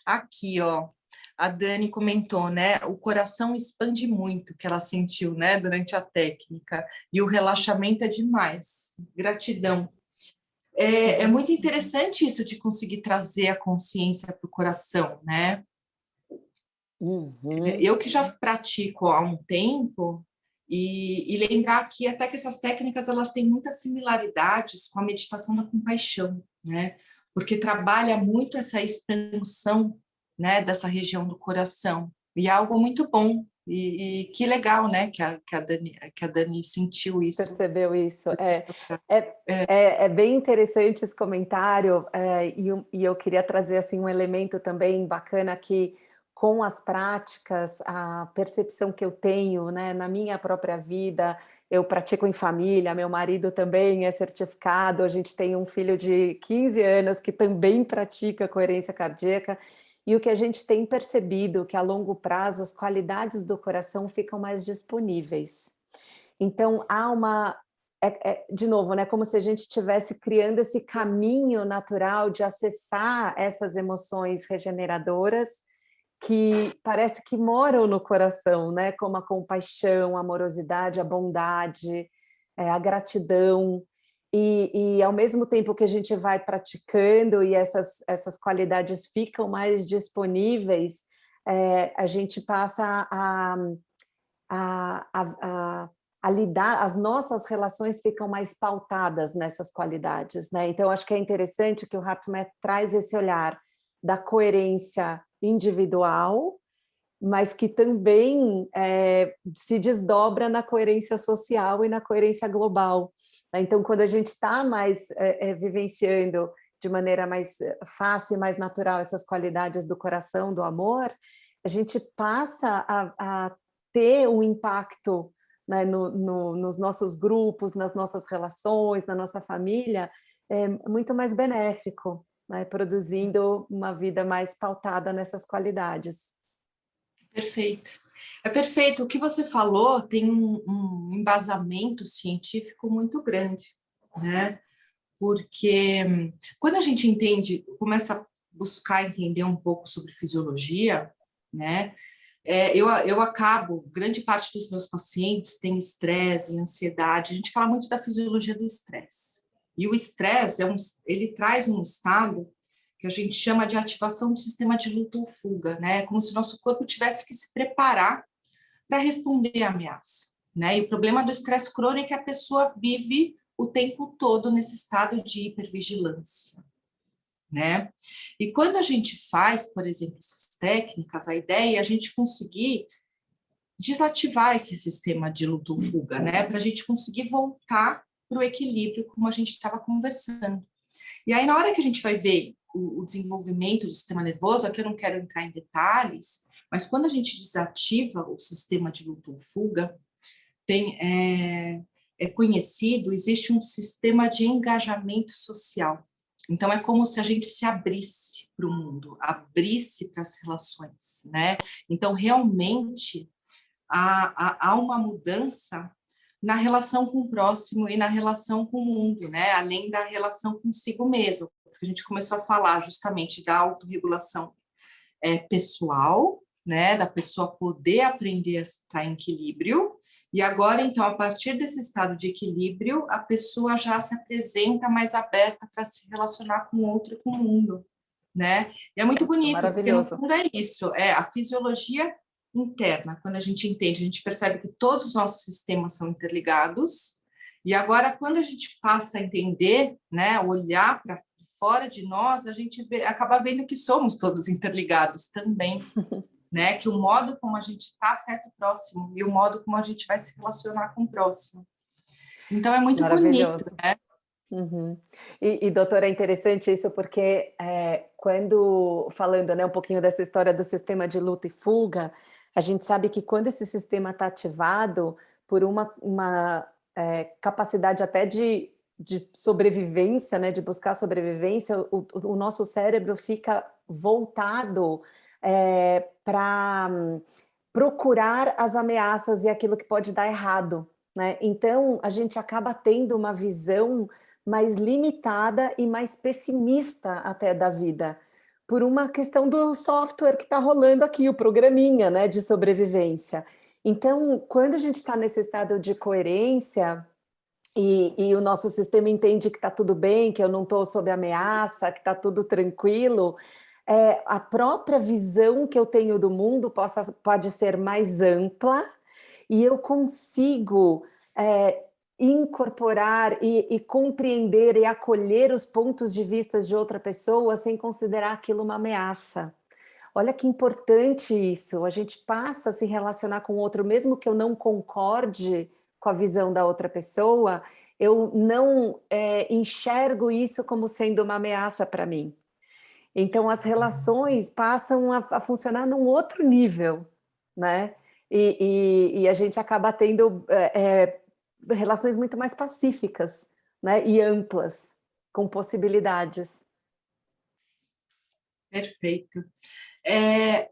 aqui, ó. A Dani comentou, né? O coração expande muito, que ela sentiu, né? Durante a técnica. E o relaxamento é demais. Gratidão. É muito interessante isso de conseguir trazer a consciência para o coração, né? Uhum. Eu que já pratico há um tempo, e lembrar que até que essas técnicas elas têm muitas similaridades com a meditação da compaixão, né? Porque trabalha muito essa expansão, né, dessa região do coração. E é algo muito bom. E que legal, né, que a Dani sentiu isso. Percebeu isso? É bem interessante esse comentário, e eu queria trazer assim, um elemento também bacana que, com as práticas, a percepção que eu tenho, né, na minha própria vida, eu pratico em família, meu marido também é certificado, a gente tem um filho de 15 anos que também pratica coerência cardíaca, e o que a gente tem percebido que a longo prazo as qualidades do coração ficam mais disponíveis. Então, há uma... de novo, né, como se a gente estivesse criando esse caminho natural de acessar essas emoções regeneradoras que parece que moram no coração, né, como a compaixão, a amorosidade, a bondade, a gratidão. Ao mesmo tempo que a gente vai praticando e essas qualidades ficam mais disponíveis, a gente passa a, a, a lidar, as nossas relações ficam mais pautadas nessas qualidades, né? Então, acho que é interessante que o HeartMath traz esse olhar da coerência individual, mas que também se desdobra na coerência social e na coerência global. Então, quando a gente está mais vivenciando de maneira mais fácil e mais natural essas qualidades do coração, do amor, a gente passa a ter um impacto, né, nos nossos grupos, nas nossas relações, na nossa família, muito mais benéfico, né, produzindo uma vida mais pautada nessas qualidades. Perfeito. É perfeito. O que você falou tem um embasamento científico muito grande, né? Porque quando a gente entende, começa a buscar entender um pouco sobre fisiologia, né? Eu acabo, grande parte dos meus pacientes tem estresse, ansiedade. A gente fala muito da fisiologia do estresse. E o estresse ele traz um estado que a gente chama de ativação do sistema de luta ou fuga, né? Como se o nosso corpo tivesse que se preparar para responder à ameaça, né? E o problema do estresse crônico é que a pessoa vive o tempo todo nesse estado de hipervigilância, né? E quando a gente faz, por exemplo, essas técnicas, a ideia é a gente conseguir desativar esse sistema de luta ou fuga, né? Para a gente conseguir voltar para o equilíbrio, como a gente estava conversando. E aí, na hora que a gente vai ver o desenvolvimento do sistema nervoso, aqui eu não quero entrar em detalhes, mas quando a gente desativa o sistema de luta ou fuga, é conhecido, existe um sistema de engajamento social. Então, é como se a gente se abrisse para o mundo, abrisse para as relações, né? Então, realmente, há uma mudança na relação com o próximo e na relação com o mundo, né? Além da relação consigo mesmo. A gente começou a falar justamente da autorregulação pessoal, né? Da pessoa poder aprender a estar em equilíbrio, E agora, então, a partir desse estado de equilíbrio, a pessoa já se apresenta mais aberta para se relacionar com o outro e com o mundo, né? E é muito Nossa, bonito, porque no maravilhoso. fundo é isso, é a fisiologia interna. Quando a gente entende, a gente percebe que todos os nossos sistemas são interligados. E agora, quando a gente passa a entender, né, olhar para fora de nós, a gente acaba vendo que somos todos interligados também, né? Que o modo como a gente está afeta o próximo e o modo como a gente vai se relacionar com o próximo. Então, é muito bonito, Maravilhoso. né? Uhum. Doutora, é interessante isso porque quando, falando, né, um pouquinho dessa história do sistema de luta e fuga, a gente sabe que quando esse sistema está ativado por uma capacidade até de sobrevivência, né, de buscar sobrevivência, o nosso cérebro fica voltado para procurar as ameaças e aquilo que pode dar errado, né? Então, a gente acaba tendo uma visão mais limitada e mais pessimista até da vida, por uma questão do software que está rolando aqui, o programinha, né, de sobrevivência. Então, quando a gente está nesse estado de coerência e o nosso sistema entende que está tudo bem, que eu não estou sob ameaça, que está tudo tranquilo, a própria visão que eu tenho do mundo pode ser mais ampla e eu consigo incorporar e compreender e acolher os pontos de vista de outra pessoa sem considerar aquilo uma ameaça. Olha que importante isso, a gente passa a se relacionar com o outro, mesmo que eu não concorde com a visão da outra pessoa, eu não enxergo isso como sendo uma ameaça para mim. Então, as relações passam a funcionar num outro nível, né? E a gente acaba tendo relações muito mais pacíficas, né? E amplas, com possibilidades. Perfeito.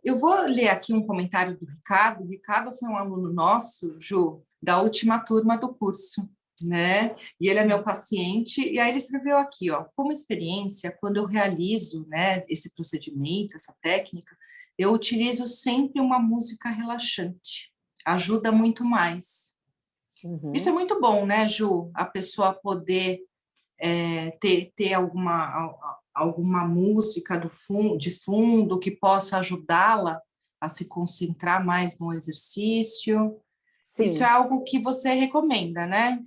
Eu vou ler aqui um comentário do Ricardo. O Ricardo foi um aluno nosso, Ju, da última turma do curso, né? E ele é meu paciente, e aí ele escreveu aqui, ó, como experiência, quando eu realizo, né, esse procedimento, essa técnica, eu utilizo sempre uma música relaxante. Ajuda muito mais. Isso é Uhum. muito bom, né, Ju? A pessoa poder ter alguma música de fundo que possa ajudá-la a se concentrar mais no exercício. Isso é Sim. algo que você recomenda, né?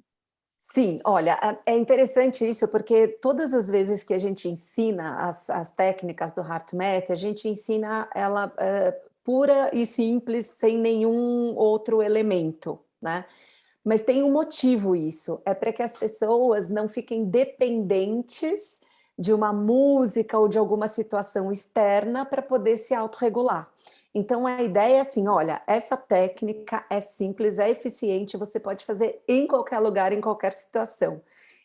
Sim, olha, é interessante isso, porque todas as vezes que a gente ensina as técnicas do HeartMath, a gente ensina ela pura e simples, sem nenhum outro elemento, né? Mas tem um motivo isso, é para que as pessoas não fiquem dependentes de uma música ou de alguma situação externa para poder se autorregular. Então, a ideia é assim, olha, essa técnica é simples, é eficiente, você pode fazer em qualquer lugar, em qualquer situação.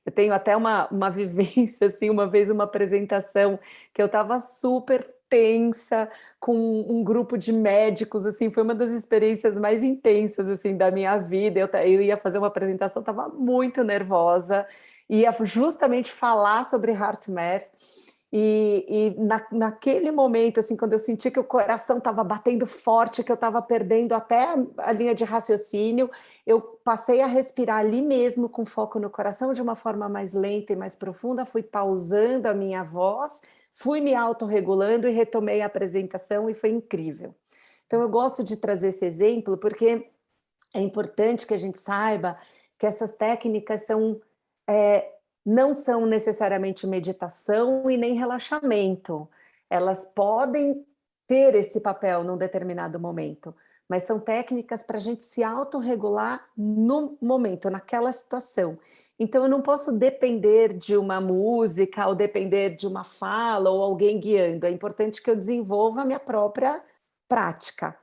Eu tenho até uma vivência, assim, uma vez uma apresentação que eu estava super tensa, com um grupo de médicos, assim, foi uma das experiências mais intensas, assim, da minha vida. Eu ia fazer uma apresentação, estava muito nervosa, ia justamente falar sobre HeartMath, naquele momento, assim, quando eu senti que o coração estava batendo forte, que eu estava perdendo até a linha de raciocínio, eu passei a respirar ali mesmo, com foco no coração, de uma forma mais lenta e mais profunda, fui pausando a minha voz, fui me autorregulando e retomei a apresentação e foi incrível. Então, eu gosto de trazer esse exemplo porque é importante que a gente saiba que essas técnicas não são necessariamente meditação e nem relaxamento. Elas podem ter esse papel num determinado momento, mas são técnicas para a gente se autorregular no momento, naquela situação. Então, eu não posso depender de uma música ou depender de uma fala ou alguém guiando. É importante que eu desenvolva a minha própria prática.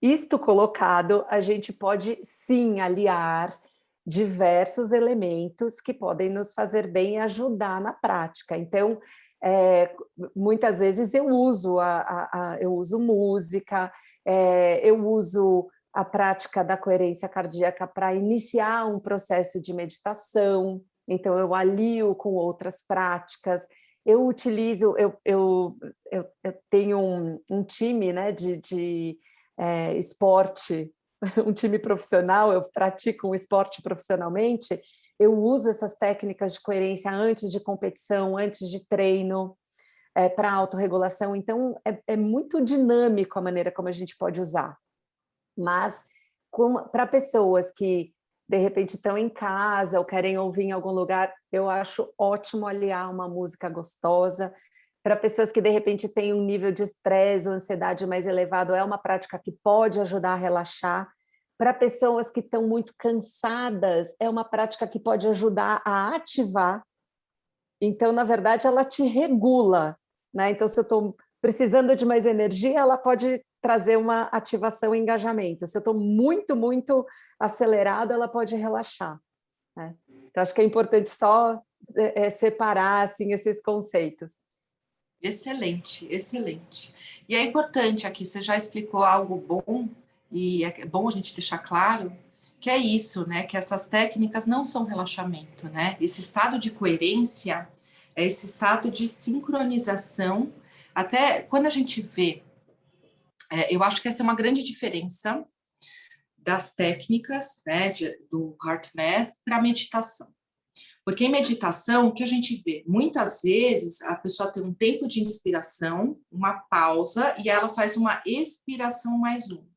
Isto colocado, a gente pode sim aliar diversos elementos que podem nos fazer bem e ajudar na prática. Então, muitas vezes eu uso música, eu uso a prática da coerência cardíaca para iniciar um processo de meditação, então eu alio com outras práticas. Eu utilizo, eu tenho um time, né, de esporte um time profissional, eu pratico um esporte profissionalmente, eu uso essas técnicas de coerência antes de competição, antes de treino, para autorregulação. Então, é muito dinâmico a maneira como a gente pode usar. Mas, para pessoas que, de repente, estão em casa ou querem ouvir em algum lugar, eu acho ótimo aliar uma música gostosa. Para pessoas que, de repente, têm um nível de estresse ou ansiedade mais elevado, é uma prática que pode ajudar a relaxar. Para pessoas que estão muito cansadas, é uma prática que pode ajudar a ativar. Então, na verdade, ela te regula, né? Então, se eu estou precisando de mais energia, ela pode trazer uma ativação e engajamento. Se eu estou muito, muito acelerada, ela pode relaxar, né? Então, acho que é importante só separar assim, esses conceitos. Excelente, excelente. E é importante aqui, você já explicou algo bom, e é bom a gente deixar claro que é isso, né? Que essas técnicas não são relaxamento, né? Esse estado de coerência é esse estado de sincronização. Até quando a gente vê, eu acho que essa é uma grande diferença das técnicas, né, do HeartMath para a meditação. Porque em meditação, o que a gente vê? Muitas vezes a pessoa tem um tempo de inspiração, uma pausa, e ela faz uma expiração mais longa.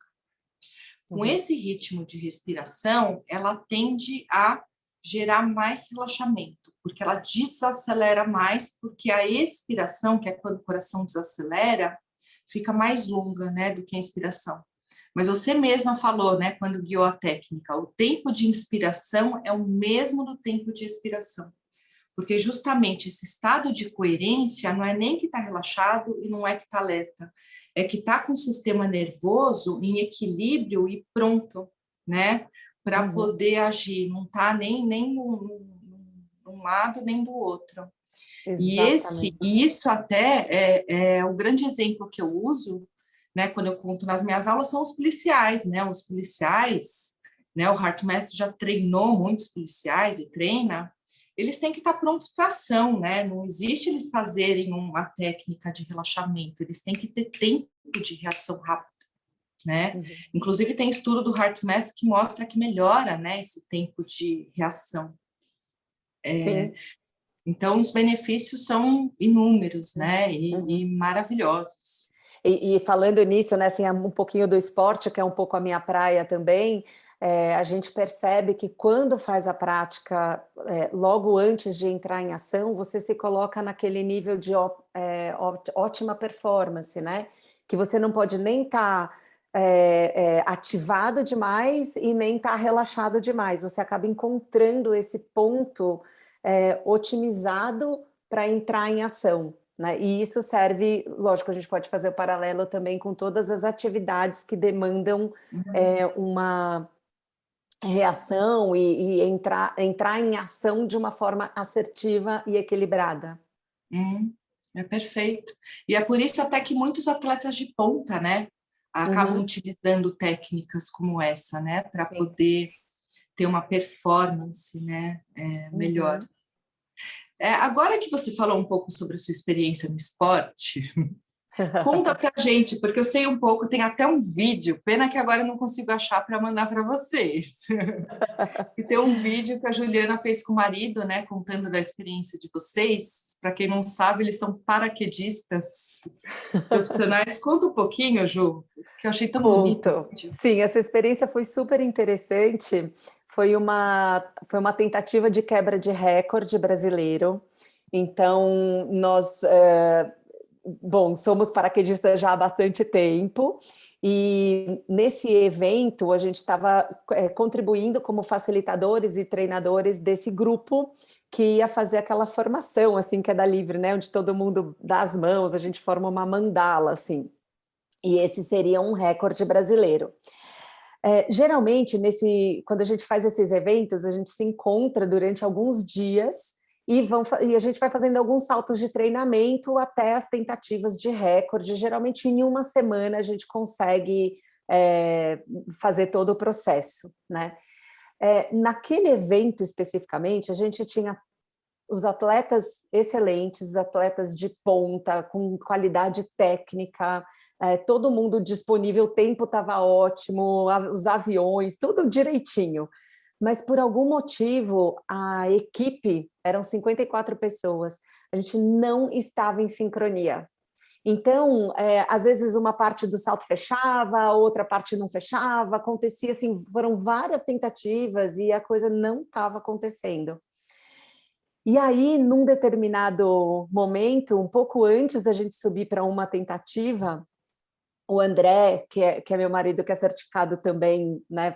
Com esse ritmo de respiração, ela tende a gerar mais relaxamento, porque ela desacelera mais, porque a expiração, que é quando o coração desacelera, fica mais longa, né, do que a inspiração. Mas você mesma falou, né, quando guiou a técnica, o tempo de inspiração é o mesmo do tempo de expiração. Porque justamente esse estado de coerência não é nem que está relaxado e não é que está alerta, é que está com o sistema nervoso em equilíbrio e pronto, né, para poder agir, não está nem num lado nem do outro. Exatamente. E isso até é o grande exemplo que eu uso, né, quando eu conto nas minhas aulas, são os policiais, né, né, o HeartMath já treinou muitos policiais e treina, eles têm que estar prontos para ação, né, não existe eles fazerem uma técnica de relaxamento, eles têm que ter tempo de reação rápida, né, inclusive tem estudo do HeartMath que mostra que melhora, né, esse tempo de reação. Sim. Então, os benefícios são inúmeros, né, e maravilhosos. E falando nisso, né, assim, um pouquinho do esporte, que é um pouco a minha praia também, a gente percebe que quando faz a prática, logo antes de entrar em ação, você se coloca naquele nível de ótima performance, né? Que você não pode nem estar ativado demais e nem estar relaxado demais. Você acaba encontrando esse ponto otimizado para entrar em ação, né? E isso serve, lógico, a gente pode fazer o paralelo também com todas as atividades que demandam uma reação e entrar em ação de uma forma assertiva e equilibrada. É perfeito. E é por isso até que muitos atletas de ponta, né, acabam utilizando técnicas como essa, né, para poder ter uma performance, né, melhor. Agora que você falou um pouco sobre a sua experiência no esporte, conta pra gente, porque eu sei um pouco, tem até um vídeo, pena que agora eu não consigo achar para mandar para vocês. E tem um vídeo que a Juliana fez com o marido, né, contando da experiência de vocês. Para quem não sabe, eles são paraquedistas profissionais. Conta um pouquinho, Ju, que eu achei tão bonito. Sim, essa experiência foi super interessante. Foi uma tentativa de quebra de recorde brasileiro. Então, nós somos paraquedistas já há bastante tempo, e nesse evento a gente estava contribuindo como facilitadores e treinadores desse grupo que ia fazer aquela formação, assim, queda livre, né, onde todo mundo dá as mãos, a gente forma uma mandala, assim, e esse seria um recorde brasileiro. Geralmente, quando a gente faz esses eventos, a gente se encontra durante alguns dias e a gente vai fazendo alguns saltos de treinamento até as tentativas de recorde. Geralmente, em uma semana, a gente consegue fazer todo o processo, né? Naquele evento, especificamente, a gente tinha os atletas excelentes, atletas de ponta, com qualidade técnica, todo mundo disponível, o tempo estava ótimo, os aviões, tudo direitinho. Mas por algum motivo, a equipe, eram 54 pessoas, a gente não estava em sincronia. Então, às vezes uma parte do salto fechava, a outra parte não fechava, acontecia assim, foram várias tentativas e a coisa não estava acontecendo. E aí, num determinado momento, um pouco antes da gente subir para uma tentativa, o André, que é meu marido, que é certificado também, né,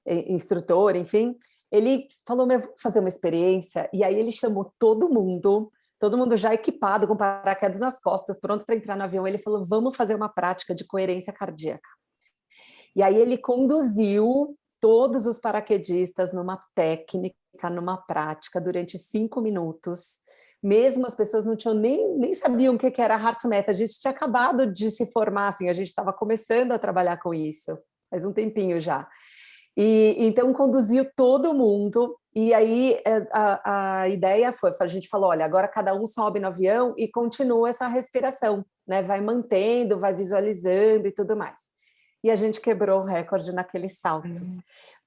instrutor, enfim, ele falou, vou fazer uma experiência, e aí ele chamou todo mundo já equipado, com paraquedas nas costas, pronto para entrar no avião, ele falou, vamos fazer uma prática de coerência cardíaca. E aí ele conduziu todos os paraquedistas numa técnica, numa prática, durante 5 minutos, mesmo as pessoas não tinham nem sabiam o que era HeartMath, a gente tinha acabado de se formar, assim, a gente estava começando a trabalhar com isso, faz um tempinho já. E então conduziu todo mundo, e aí a ideia foi, a gente falou, olha, agora cada um sobe no avião e continua essa respiração, né? Vai mantendo, vai visualizando e tudo mais. E a gente quebrou o recorde naquele salto.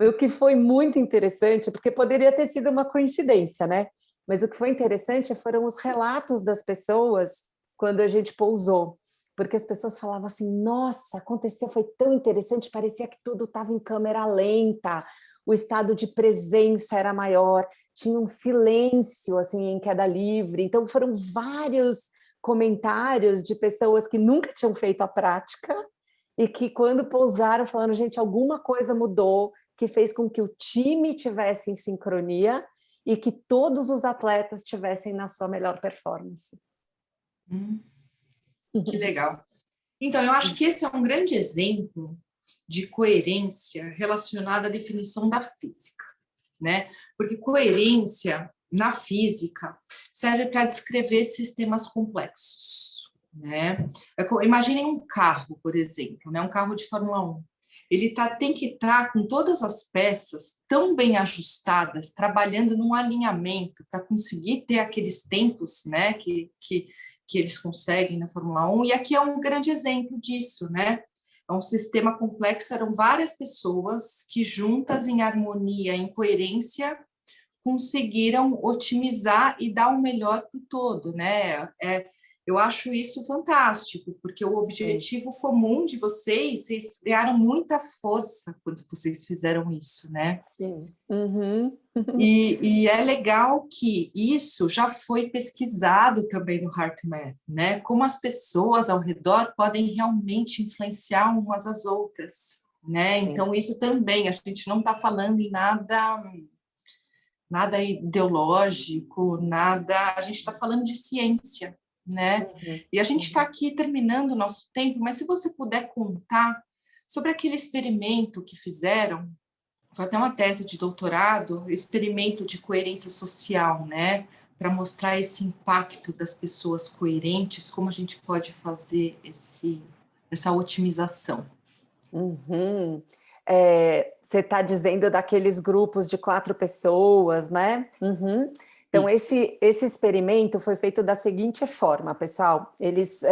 O que foi muito interessante, porque poderia ter sido uma coincidência, né? Mas o que foi interessante foram os relatos das pessoas quando a gente pousou. Porque as pessoas falavam assim, nossa, aconteceu, foi tão interessante, parecia que tudo estava em câmera lenta, o estado de presença era maior, tinha um silêncio assim em queda livre. Então foram vários comentários de pessoas que nunca tinham feito a prática e que quando pousaram falando, gente, alguma coisa mudou, que fez com que o time tivesse em sincronia e que todos os atletas estivessem na sua melhor performance. Que legal. Então, eu acho que esse é um grande exemplo de coerência relacionada à definição da física, né? Porque coerência na física serve para descrever sistemas complexos, né? Imaginem um carro, por exemplo, né? Um carro de Fórmula 1. Ele tem que estar com todas as peças tão bem ajustadas, trabalhando num alinhamento para conseguir ter aqueles tempos, né, que eles conseguem na Fórmula 1, e aqui é um grande exemplo disso, né? É um sistema complexo, eram várias pessoas que juntas em harmonia, em coerência, conseguiram otimizar e dar o melhor para o todo, né? Eu acho isso fantástico, porque o objetivo comum de vocês ganharam muita força quando vocês fizeram isso, né? Sim. Uhum. E é legal que isso já foi pesquisado também no HeartMath, né? Como as pessoas ao redor podem realmente influenciar umas às outras, né? Sim. Então, isso também, a gente não está falando em nada ideológico, a gente está falando de ciência, né? E a gente está aqui terminando o nosso tempo, mas se você puder contar sobre aquele experimento que fizeram, foi até uma tese de doutorado, experimento de coerência social, né? Para mostrar esse impacto das pessoas coerentes, como a gente pode fazer essa otimização. Uhum. Você está dizendo daqueles grupos de 4 pessoas, né? Uhum. Então, esse experimento foi feito da seguinte forma, pessoal. Eles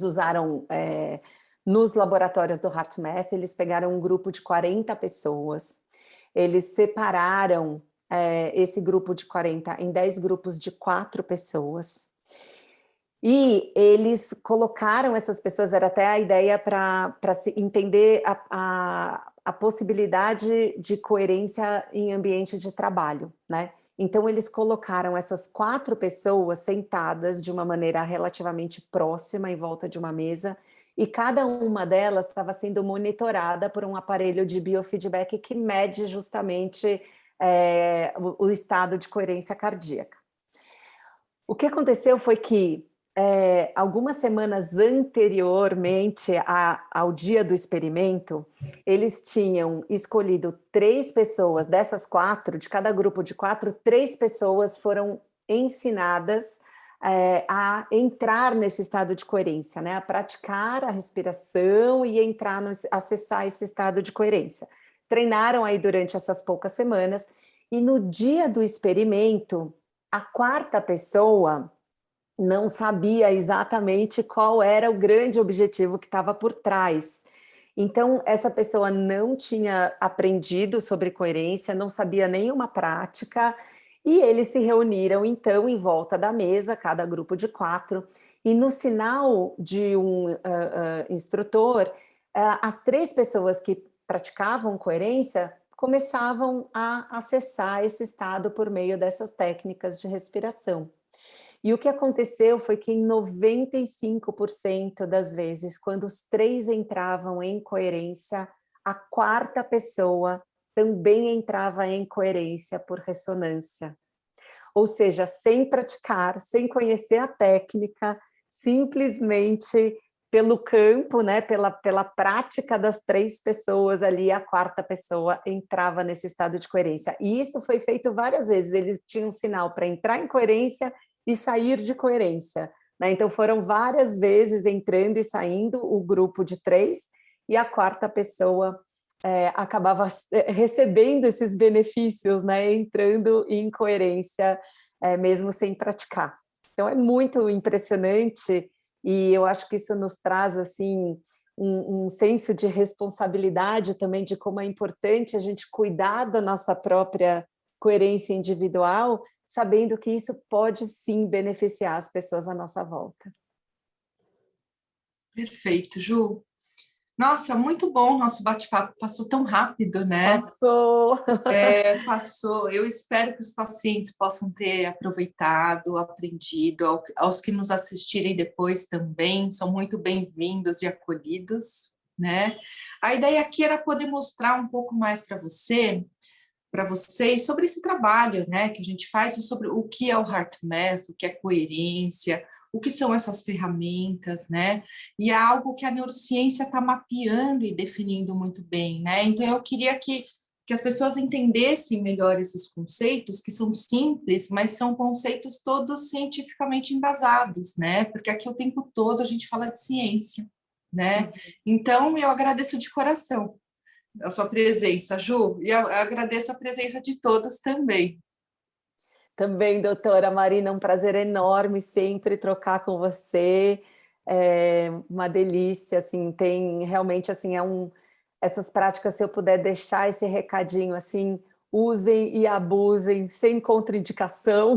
usaram, nos laboratórios do HeartMath, eles pegaram um grupo de 40 pessoas, eles separaram esse grupo de 40 em 10 grupos de 4 pessoas, e eles colocaram essas pessoas, era até a ideia para se entender a possibilidade de coerência em ambiente de trabalho, né? Então, eles colocaram essas 4 pessoas sentadas de uma maneira relativamente próxima, em volta de uma mesa, e cada uma delas estava sendo monitorada por um aparelho de biofeedback que mede justamente o estado de coerência cardíaca. O que aconteceu foi que algumas semanas anteriormente ao dia do experimento, eles tinham escolhido 3 pessoas, dessas 4, de cada grupo de 4, 3 pessoas foram ensinadas a entrar nesse estado de coerência, né? A praticar a respiração e acessar esse estado de coerência. Treinaram aí durante essas poucas semanas, E no dia do experimento, a quarta pessoa não sabia exatamente qual era o grande objetivo que estava por trás. Então, essa pessoa não tinha aprendido sobre coerência, não sabia nenhuma prática, e eles se reuniram, então, em volta da mesa, cada grupo de 4, e no sinal de um instrutor, as 3 pessoas que praticavam coerência começavam a acessar esse estado por meio dessas técnicas de respiração. E o que aconteceu foi que em 95% das vezes, quando os 3 entravam em coerência, a quarta pessoa também entrava em coerência por ressonância. Ou seja, sem praticar, sem conhecer a técnica, simplesmente pelo campo, né, pela prática das 3 pessoas ali, a quarta pessoa entrava nesse estado de coerência. E isso foi feito várias vezes, eles tinham um sinal para entrar em coerência e sair de coerência, né? Então foram várias vezes entrando e saindo o grupo de 3, e a quarta pessoa acabava recebendo esses benefícios, né? Entrando em coerência, mesmo sem praticar. Então é muito impressionante, e eu acho que isso nos traz assim um senso de responsabilidade também, de como é importante a gente cuidar da nossa própria coerência individual, sabendo que isso pode sim beneficiar as pessoas à nossa volta. Perfeito, Ju. Nossa, muito bom o nosso bate-papo, passou tão rápido, né? Passou! Passou. Eu espero que os pacientes possam ter aproveitado, aprendido, aos que nos assistirem depois também, são muito bem-vindos e acolhidos, né? A ideia aqui era poder mostrar um pouco mais para vocês sobre esse trabalho, né, que a gente faz e sobre o que é o HeartMath, o que é coerência, o que são essas ferramentas, né? E é algo que a neurociência está mapeando e definindo muito bem, né? Então eu queria que as pessoas entendessem melhor esses conceitos, que são simples, mas são conceitos todos cientificamente embasados, né? Porque aqui o tempo todo a gente fala de ciência, né? Então eu agradeço de coração a sua presença, Ju, e eu agradeço a presença de todos também. Também, doutora Marina, um prazer enorme sempre trocar com você, é uma delícia, assim, tem realmente, assim, essas práticas, se eu puder deixar esse recadinho, assim, usem e abusem sem contraindicação,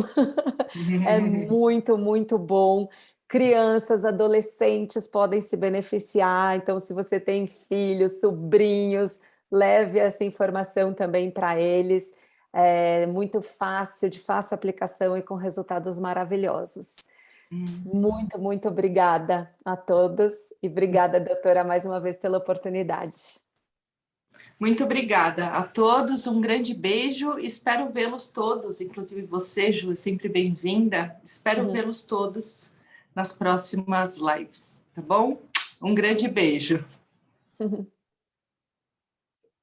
é muito, muito bom. Crianças, adolescentes podem se beneficiar, então se você tem filhos, sobrinhos, leve essa informação também para eles. É muito fácil, de fácil aplicação e com resultados maravilhosos. Muito, muito obrigada a todos e obrigada, doutora, mais uma vez pela oportunidade. Muito obrigada a todos, um grande beijo, espero vê-los todos, inclusive você, Ju, sempre bem-vinda, espero vê-los todos nas próximas lives, tá bom? Um grande beijo.